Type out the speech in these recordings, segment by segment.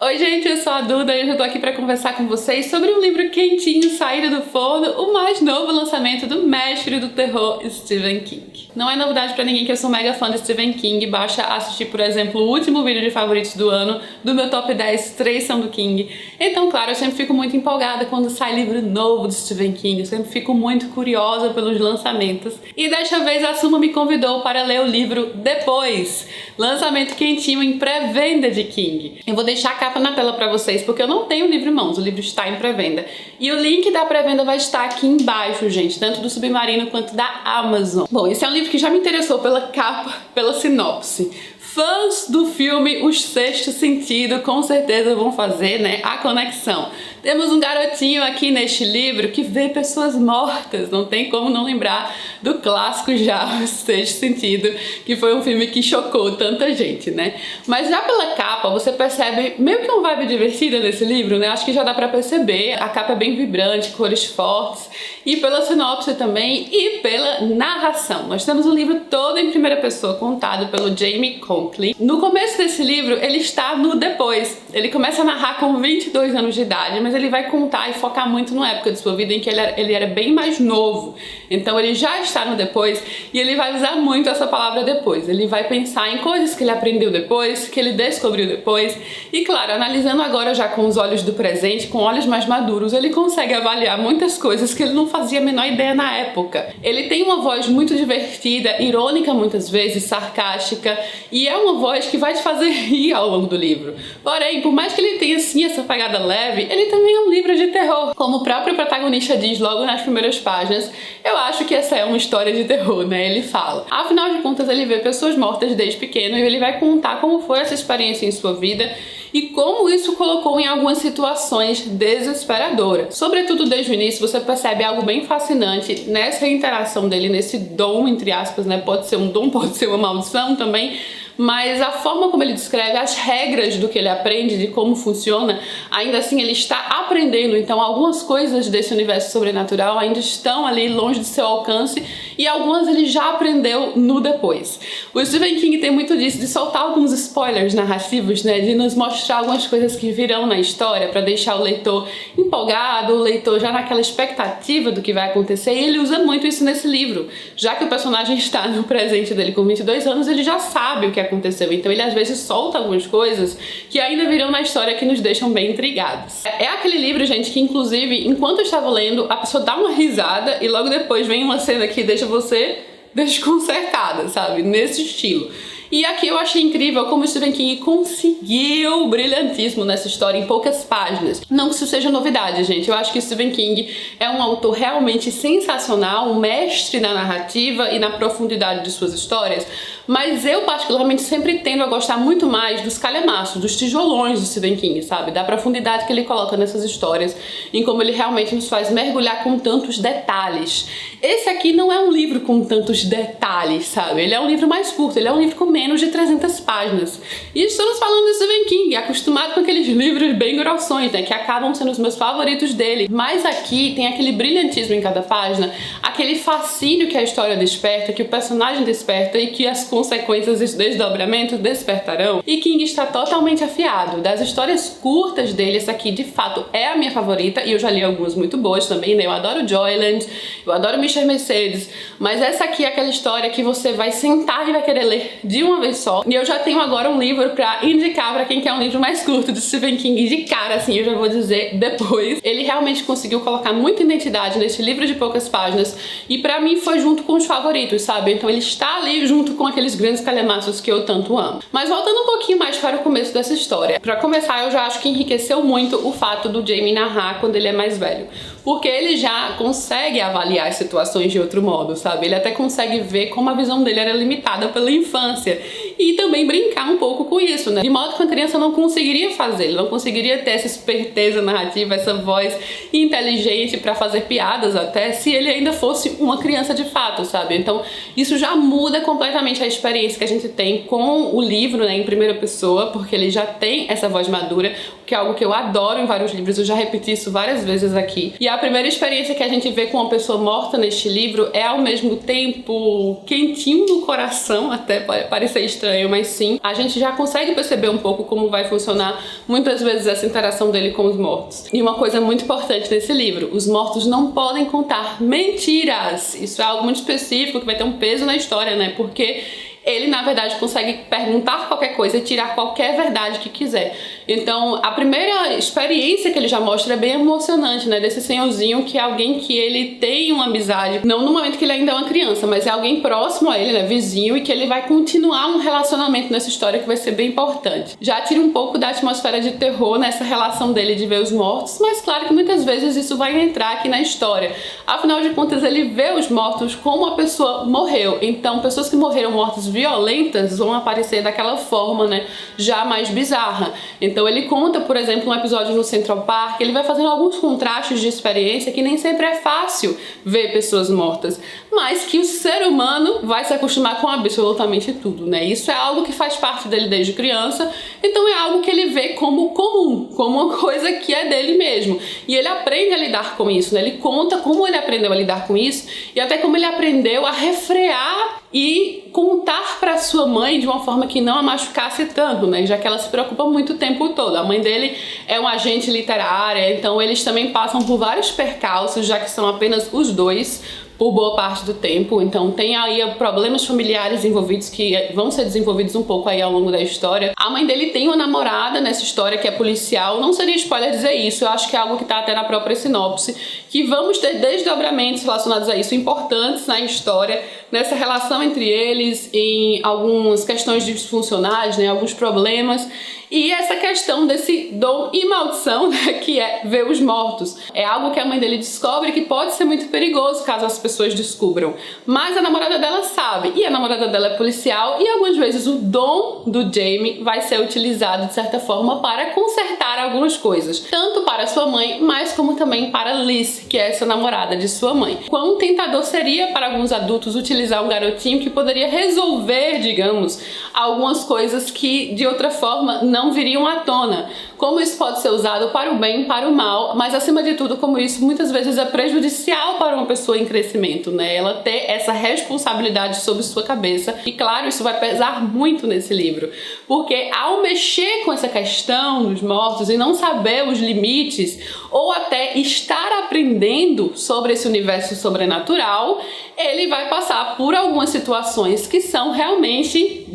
Oi gente, eu sou a Duda e eu tô aqui pra conversar com vocês sobre um livro quentinho saído do forno, o mais novo lançamento do mestre do terror Stephen King. Não é novidade pra ninguém que eu sou mega fã de Stephen King, basta assistir, por exemplo, o último vídeo de favoritos do ano, do meu top 10, 3 são do King. Então, claro, eu sempre fico muito empolgada quando sai livro novo de Stephen King, eu sempre fico muito curiosa pelos lançamentos. E desta vez a Suma me convidou para ler o livro Depois, lançamento quentinho em pré-venda de King. Eu vou deixar a capa na tela pra vocês, porque eu não tenho o livro em mãos, o livro está em pré-venda. E o link da pré-venda vai estar aqui embaixo, gente, tanto do Submarino quanto da Amazon. Bom, esse é um livro que já me interessou pela capa, pela sinopse. Fãs do filme O Sexto Sentido com certeza vão fazer, né, a conexão. Temos um garotinho aqui neste livro que vê pessoas mortas, não tem como não lembrar do clássico já, O Sexto Sentido, que foi um filme que chocou tanta gente, né? Mas já pela capa você percebe meio que uma vibe divertida nesse livro, né? Acho que já dá pra perceber, a capa é bem vibrante, cores fortes, e pela sinopse também, e pela narração. Nós temos o livro todo em primeira pessoa, contado pelo Jamie Conklin. No começo desse livro, ele está no depois. Ele começa a narrar com 22 anos de idade, mas ele vai contar e focar muito numa época de sua vida em que ele era bem mais novo. Então ele já está no depois e ele vai usar muito essa palavra depois. Ele vai pensar em coisas que ele aprendeu depois, que ele descobriu depois. E claro, analisando agora já com os olhos do presente, com olhos mais maduros, ele consegue avaliar muitas coisas que ele não fazia a menor ideia na época. Ele tem uma voz muito divertida, irônica muitas vezes, sarcástica, e é uma voz que vai te fazer rir ao longo do livro. Porém, por mais que ele tenha sim essa pegada leve, ele também é um livro de terror. Como o próprio protagonista diz logo nas primeiras páginas, eu acho que essa é uma história de terror, né? Ele fala. Afinal de contas, ele vê pessoas mortas desde pequeno e ele vai contar como foi essa experiência em sua vida e como isso colocou em algumas situações desesperadoras. Sobretudo desde o início, você percebe algo bem fascinante nessa interação dele, nesse dom, entre aspas, né? Pode ser um dom, pode ser uma maldição também, mas a forma como ele descreve as regras do que ele aprende, de como funciona, ainda assim ele está aprendendo, então algumas coisas desse universo sobrenatural ainda estão ali longe de seu alcance e algumas ele já aprendeu no depois. O Stephen King tem muito disso, de soltar alguns spoilers narrativos, né, de nos mostrar algumas coisas que virão na história para deixar o leitor empolgado, o leitor já naquela expectativa do que vai acontecer, e ele usa muito isso nesse livro. Já que o personagem está no presente dele com 22 anos, ele já sabe o que aconteceu, então ele às vezes solta algumas coisas que ainda virão na história que nos deixam bem intrigados. É aquele livro, gente, que inclusive, enquanto eu estava lendo, a pessoa dá uma risada e logo depois vem uma cena que deixa você desconcertada, sabe? Nesse estilo. E aqui eu achei incrível como o Stephen King conseguiu brilhantismo nessa história em poucas páginas. Não que isso seja novidade, gente. Eu acho que Stephen King é um autor realmente sensacional, um mestre na narrativa e na profundidade de suas histórias, mas eu particularmente sempre tendo a gostar muito mais dos calhamaços, dos tijolões do Stephen King, sabe? Da profundidade que ele coloca nessas histórias, em como ele realmente nos faz mergulhar com tantos detalhes. Esse aqui não é um livro com tantos detalhes, sabe? Ele é um livro mais curto, ele é um livro com menos de 300 páginas. E estamos falando de Stephen King, acostumado com aqueles livros bem grossões, né, que acabam sendo os meus favoritos dele. Mas aqui tem aquele brilhantismo em cada página, aquele fascínio que a história desperta, que o personagem desperta e que as consequências e desdobramentos despertarão. E King está totalmente afiado. Das histórias curtas dele, essa aqui de fato é a minha favorita, e eu já li algumas muito boas também, né? Eu adoro Joyland, eu adoro Mr. Mercedes, mas essa aqui é aquela história que você vai sentar e vai querer ler de uma vez só. E eu já tenho agora um livro pra indicar pra quem quer um livro mais curto de Stephen King, de cara, assim, eu já vou dizer depois. Ele realmente conseguiu colocar muita identidade nesse livro de poucas páginas e pra mim foi junto com os favoritos, sabe? Então ele está ali junto com aqueles grandes calhamaços que eu tanto amo. Mas voltando um pouquinho mais para o começo dessa história. Pra começar, eu já acho que enriqueceu muito o fato do Jamie narrar quando ele é mais velho. Porque ele já consegue avaliar as situações de outro modo, sabe? Ele até consegue ver como a visão dele era limitada pela infância. E também brincar um pouco com isso, né? De modo que uma criança não conseguiria fazer, ele não conseguiria ter essa esperteza narrativa, essa voz inteligente pra fazer piadas até, se ele ainda fosse uma criança de fato, sabe? Então isso já muda completamente a experiência que a gente tem com o livro, né, em primeira pessoa, porque ele já tem essa voz madura, que é algo que eu adoro em vários livros, eu já repeti isso várias vezes aqui. E a primeira experiência que a gente vê com uma pessoa morta neste livro é ao mesmo tempo quentinho no coração, até parecer estranho, estranho, mas sim, a gente já consegue perceber um pouco como vai funcionar muitas vezes essa interação dele com os mortos. E uma coisa muito importante nesse livro, os mortos não podem contar mentiras. Isso é algo muito específico que vai ter um peso na história, né? Porque ele, na verdade, consegue perguntar qualquer coisa e tirar qualquer verdade que quiser. Então, a primeira experiência que ele já mostra é bem emocionante, né? Desse senhorzinho que é alguém que ele tem uma amizade, não no momento que ele ainda é uma criança, mas é alguém próximo a ele, né? Vizinho, e que ele vai continuar um relacionamento nessa história que vai ser bem importante. Já tira um pouco da atmosfera de terror nessa relação dele de ver os mortos, mas claro que muitas vezes isso vai entrar aqui na história. Afinal de contas, ele vê os mortos como a pessoa morreu. Então, pessoas que morreram mortas violentas vão aparecer daquela forma, né, já mais bizarra. Então ele conta, por exemplo, um episódio no Central Park, ele vai fazendo alguns contrastes de experiência que nem sempre é fácil ver pessoas mortas, mas que o ser humano vai se acostumar com absolutamente tudo, né? Isso é algo que faz parte dele desde criança, então é algo que ele vê como comum, como uma coisa que é dele mesmo. E ele aprende a lidar com isso, né? Ele conta como ele aprendeu a lidar com isso e até como ele aprendeu a refrear e contar para sua mãe de uma forma que não a machucasse tanto, né? Já que ela se preocupa muito o tempo todo. A mãe dele é uma agente literária, então eles também passam por vários percalços, já que são apenas os dois por boa parte do tempo. Então tem aí problemas familiares envolvidos que vão ser desenvolvidos um pouco aí ao longo da história. A mãe dele tem uma namorada nessa história que é policial. Não seria spoiler dizer isso, eu acho que é algo que tá até na própria sinopse, que vamos ter desdobramentos relacionados a isso importantes na história, nessa relação entre eles, em algumas questões disfuncionais, né, alguns problemas. E essa questão desse dom e maldição, né, que é ver os mortos. É algo que a mãe dele descobre que pode ser muito perigoso caso as pessoas descubram. Mas a namorada dela sabe, e a namorada dela é policial, e algumas vezes o dom do Jamie vai ser utilizado, de certa forma, para consertar algumas coisas. Tanto para sua mãe, mas como também para Liz, que é essa namorada de sua mãe. Quão tentador seria para alguns adultos utilizar um garotinho que poderia resolver, digamos, algumas coisas que, de outra forma, não viriam à tona. Como isso pode ser usado para o bem, para o mal, mas acima de tudo, como isso muitas vezes é prejudicial para uma pessoa em crescimento, né? Ela ter essa responsabilidade sobre sua cabeça. E claro, isso vai pesar muito nesse livro, porque ao mexer com essa questão dos mortos e não saber os limites, ou até estar aprendendo sobre esse universo sobrenatural, ele vai passar por algumas situações que são realmente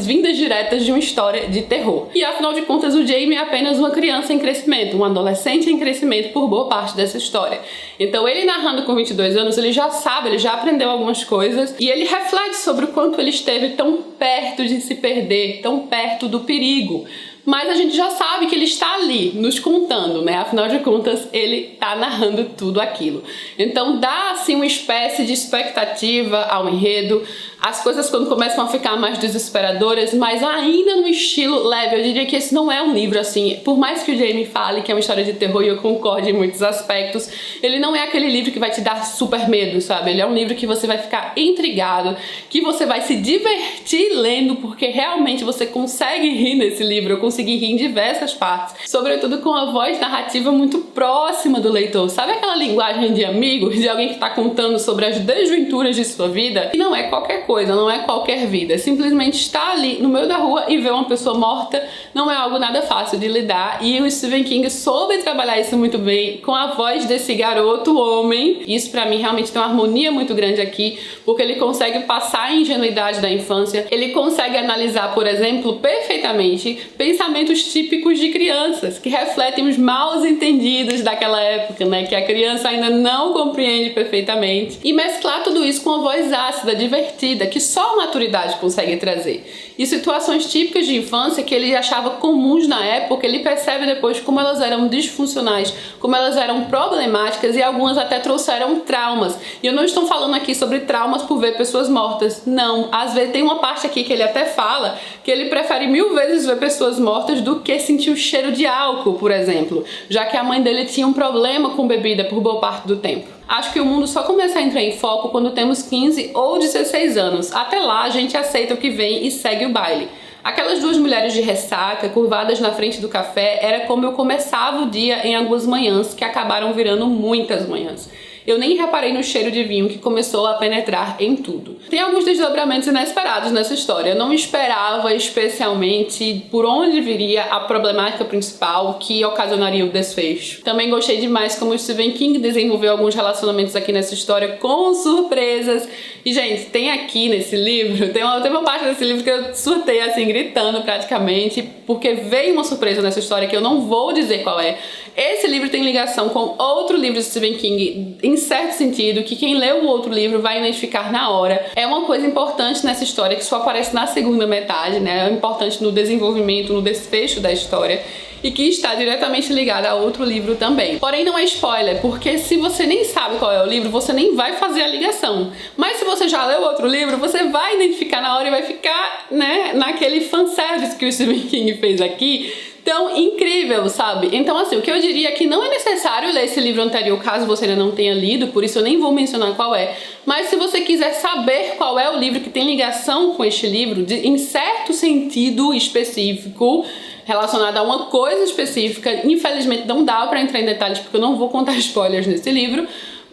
vindas diretas de uma história de terror. E afinal de contas, o Jamie é apenas uma criança em crescimento, um adolescente em crescimento por boa parte dessa história. Então ele narrando com 22 anos, ele já sabe, ele já aprendeu algumas coisas e ele reflete sobre o quanto ele esteve tão perto de se perder, tão perto do perigo. Mas a gente já sabe que ele está ali, nos contando, né? Afinal de contas, ele tá narrando tudo aquilo. Então dá, assim, uma espécie de expectativa ao enredo. As coisas quando começam a ficar mais desesperadoras, mas ainda no estilo leve. Eu diria que esse não é um livro, assim, por mais que o Jamie fale que é uma história de terror e eu concorde em muitos aspectos, ele não é aquele livro que vai te dar super medo, sabe? Ele é um livro que você vai ficar intrigado, que você vai se divertir lendo, porque realmente você consegue rir nesse livro. Eu consegui rir em diversas partes, sobretudo com a voz narrativa muito próxima do leitor. Sabe aquela linguagem de amigo, de alguém que tá contando sobre as desventuras de sua vida? E não é qualquer coisa, não é qualquer vida. Simplesmente estar ali no meio da rua e ver uma pessoa morta não é algo nada fácil de lidar. E o Stephen King soube trabalhar isso muito bem com a voz desse garoto homem. Isso pra mim realmente tem uma harmonia muito grande aqui, porque ele consegue passar a ingenuidade da infância, ele consegue analisar, por exemplo, perfeitamente pensamentos típicos de crianças, que refletem os maus entendidos daquela época, né, que a criança ainda não compreende perfeitamente, e mesclar tudo isso com uma voz ácida, divertida, que só a maturidade consegue trazer. E situações típicas de infância que ele achava comuns na época, ele percebe depois como elas eram disfuncionais, como elas eram problemáticas e algumas até trouxeram traumas. E eu não estou falando aqui sobre traumas por ver pessoas mortas, não. Às vezes tem uma parte aqui que ele até fala que ele prefere 1000 vezes ver pessoas mortas do que sentir o cheiro de álcool, por exemplo, já que a mãe dele tinha um problema com bebida por boa parte do tempo. Acho que o mundo só começa a entrar em foco quando temos 15 ou 16 anos. Até lá a gente aceita o que vem e segue o baile. Aquelas duas mulheres de ressaca, curvadas na frente do café, era como eu começava o dia em algumas manhãs, que acabaram virando muitas manhãs. eu nem reparei no cheiro de vinho que começou a penetrar em tudo. Tem alguns desdobramentos inesperados nessa história. Eu não esperava especialmente por onde viria a problemática principal que ocasionaria o desfecho. Também gostei demais como o Stephen King desenvolveu alguns relacionamentos aqui nessa história com surpresas. E, gente, tem aqui nesse livro, tem uma parte desse livro que eu surtei assim, gritando praticamente, porque veio uma surpresa nessa história que eu não vou dizer qual é. Esse livro tem ligação com outro livro de Stephen King, em certo sentido, que quem leu o outro livro vai identificar na hora. É uma coisa importante nessa história que só aparece na segunda metade, né? É importante no desenvolvimento, no desfecho da história, e que está diretamente ligada a outro livro também. Porém, não é spoiler, porque se você nem sabe qual é o livro, você nem vai fazer a ligação. Mas se você já leu outro livro, você vai identificar na hora e vai ficar, né, naquele fanservice que o Stephen King fez aqui, tão incrível, sabe? Então, assim, o que eu diria é que não é necessário ler esse livro anterior caso você ainda não tenha lido, por isso eu nem vou mencionar qual é. Mas se você quiser saber qual é o livro que tem ligação com este livro, em certo sentido específico, relacionado a uma coisa específica, infelizmente não dá pra entrar em detalhes porque eu não vou contar spoilers nesse livro.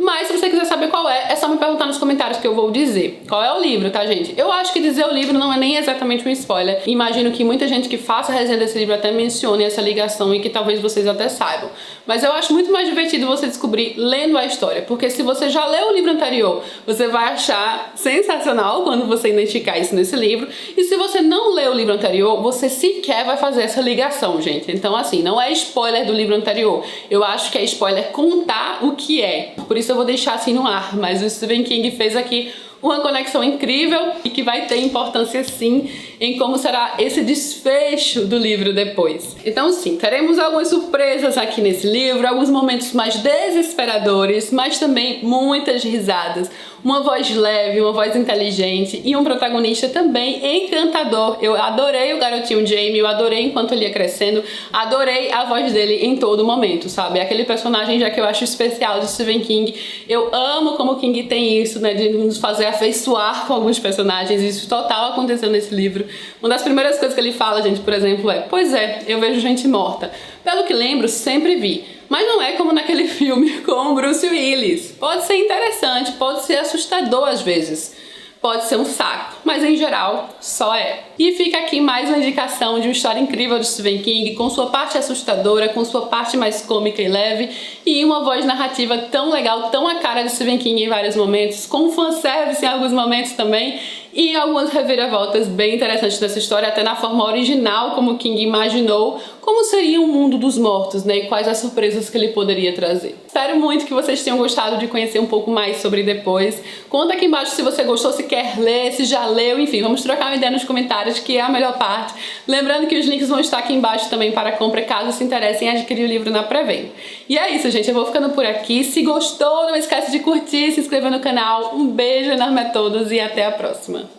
Mas se você quiser saber qual é só me perguntar nos comentários que eu vou dizer qual é o livro, tá, gente? Eu acho que dizer o livro não é nem exatamente um spoiler. Imagino que muita gente que faça a resenha desse livro até mencione essa ligação e que talvez vocês até saibam. Mas eu acho muito mais divertido você descobrir lendo a história, porque se você já leu o livro anterior, você vai achar sensacional quando você identificar isso nesse livro. E se você não leu o livro anterior, você sequer vai fazer essa ligação, gente. Então, assim, não é spoiler do livro anterior. Eu acho que é spoiler contar o que é. Por isso eu vou deixar assim no ar, mas o Stephen King fez aqui uma conexão incrível e que vai ter importância sim em como será esse desfecho do livro depois. Então sim, teremos algumas surpresas aqui nesse livro, alguns momentos mais desesperadores, mas também muitas risadas, uma voz leve, uma voz inteligente e um protagonista também encantador. Eu adorei o garotinho Jamie, eu adorei enquanto ele ia crescendo, adorei a voz dele em todo momento, sabe? Aquele personagem já que eu acho especial de Stephen King. Eu amo como o King tem isso, né, de nos fazer afeiçoar com alguns personagens, isso total aconteceu nesse livro. Uma das primeiras coisas que ele fala, gente, por exemplo, é: pois é, eu vejo gente morta. Pelo que lembro, sempre vi. Mas não é como naquele filme com o Bruce Willis. Pode ser interessante, pode ser assustador às vezes, pode ser um saco, mas em geral só é. E fica aqui mais uma indicação de uma história incrível de Stephen King, com sua parte assustadora, com sua parte mais cômica e leve, e uma voz narrativa tão legal, tão a cara de Stephen King em vários momentos, com fanservice em alguns momentos também, e algumas reviravoltas bem interessantes dessa história, até na forma original como King imaginou como seria o mundo dos mortos, né, e quais as surpresas que ele poderia trazer. Espero muito que vocês tenham gostado de conhecer um pouco mais sobre Depois. Conta aqui embaixo se você gostou, se quer ler, se já leu, enfim, vamos trocar uma ideia nos comentários, que é a melhor parte. Lembrando que os links vão estar aqui embaixo também para compra, caso se interessem em adquirir o livro na pré-venda. E é isso, gente, eu vou ficando por aqui. Se gostou, não esquece de curtir, se inscrever no canal. Um beijo enorme a todos e até a próxima.